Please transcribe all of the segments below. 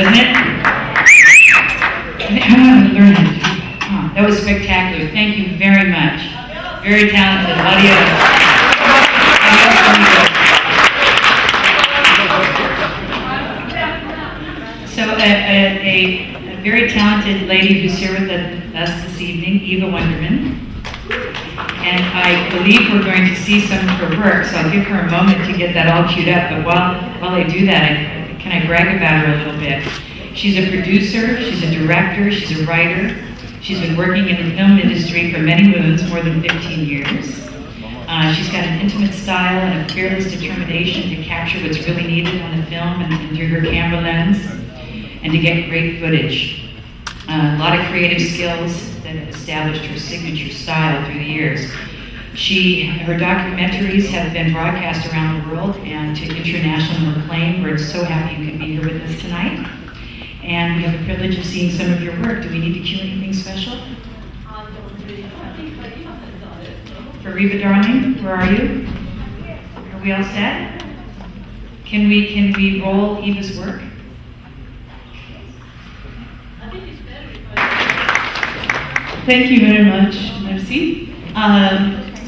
doesn't it? I want to learn it. Oh, that was spectacular. Thank you very much. Very talented audio. So a very talented lady who's here with us this evening, Eva Wunderman. And I believe we're going to see some of her work, so I'll give her a moment to get that all queued up. But while I do that, can I brag about her a little bit? She's a producer, she's a director, she's a writer. She's been working in the film industry for many moons, more than 15 years. She's got an intimate style and a fearless determination to capture what's really needed on the film and through her camera lens, and to get great footage. A lot of creative skills that have established her signature style through the years. Her documentaries have been broadcast around the world and to international acclaim. We're so happy you could be here with us tonight. And we have the privilege of seeing some of your work. Do we need to cue anything special? For Reba Darling, where are you? Are we all set? Can we roll Eva's work? Thank you very much, Merci.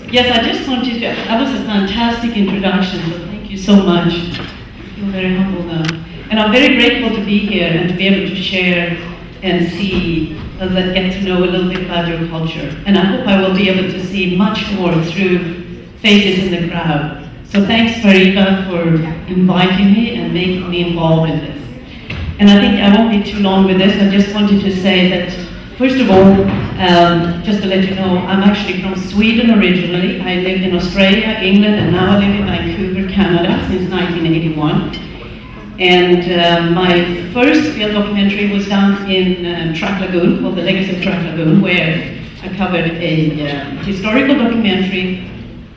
Yes, I just wanted to, that was a fantastic introduction, so thank you so much. I feel very humble now. And I'm very grateful to be here and to be able to share and see, get to know a little bit about your culture. And I hope I will be able to see much more through faces in the crowd. So thanks, Fariba, for inviting me and making me involved in this. And I think I won't be too long with this. I just wanted to say that, first of all, just to let you know, I'm actually from Sweden originally. I lived in Australia, England, and now I live in Vancouver, Canada since 1981. And my first field documentary was done in Track Lagoon, called The Legacy of Track Lagoon, where I covered a historical documentary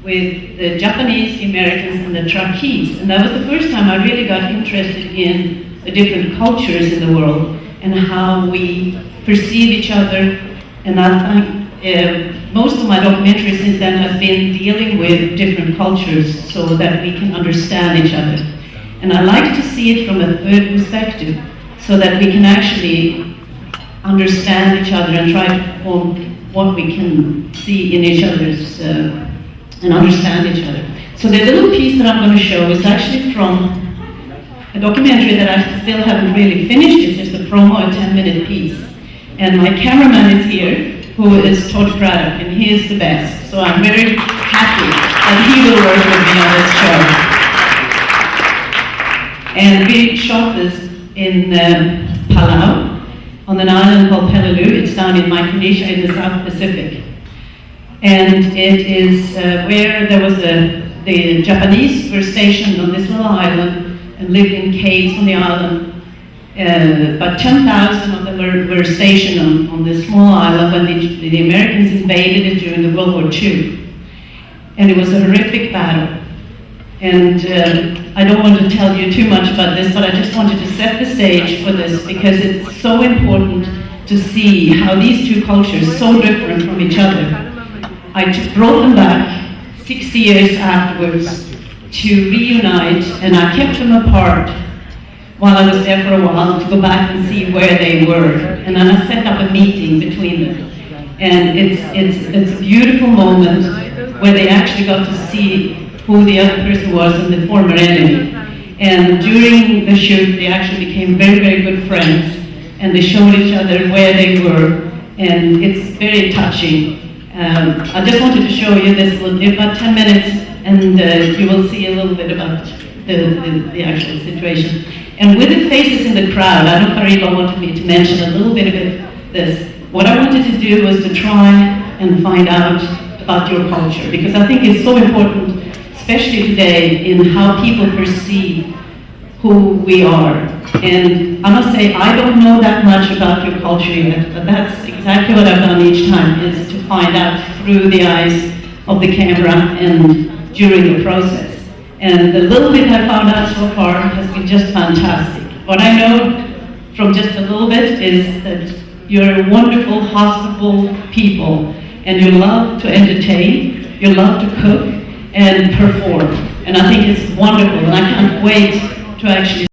with the Japanese, the Americans, and the Trakis. And that was the first time I really got interested in the different cultures in the world and how we perceive each other. And I think most of my documentary since then has been dealing with different cultures so that we can understand each other. And I like to see it from a third perspective so that we can actually understand each other and try to form what we can see in each other's and understand each other. So the little piece that I'm going to show is actually from a documentary that I still haven't really finished. It's just a promo, a 10-minute piece. And my cameraman is here, who is Todd Craddock, and he is the best. So I'm very happy that he will work with me on this show. And we shot this in Palau, on an island called Peleliu. It's down in Micronesia in the South Pacific. And it is where there was the Japanese were stationed on this little island and lived in caves on the island. About 10,000 of them were stationed on this small island when the Americans invaded it during the World War II. And it was a horrific battle. And I don't want to tell you too much about this, but I just wanted to set the stage for this because it's so important to see how these two cultures, so different from each other, I brought them back 60 years afterwards to reunite, and I kept them apart while I was there for a while to go back and see where they were. And then I set up a meeting between them. And it's a beautiful moment where they actually got to see who the other person was and the former enemy. And during the shoot, they actually became very, very good friends. And they showed each other where they were. And it's very touching. I just wanted to show you this about 10 minutes, and you will see a little bit about the actual situation. And with the faces in the crowd, I know Fariba wanted me to mention a little bit of this. What I wanted to do was to try and find out about your culture, because I think it's so important, especially today, in how people perceive who we are. And I must say, I don't know that much about your culture yet, but that's exactly what I've done each time, is to find out through the eyes of the camera and during the process. And the little bit I found out so far has been just fantastic. What I know from just a little bit is that you're wonderful, hospitable people, and you love to entertain, you love to cook and perform. And I think it's wonderful, and I can't wait to actually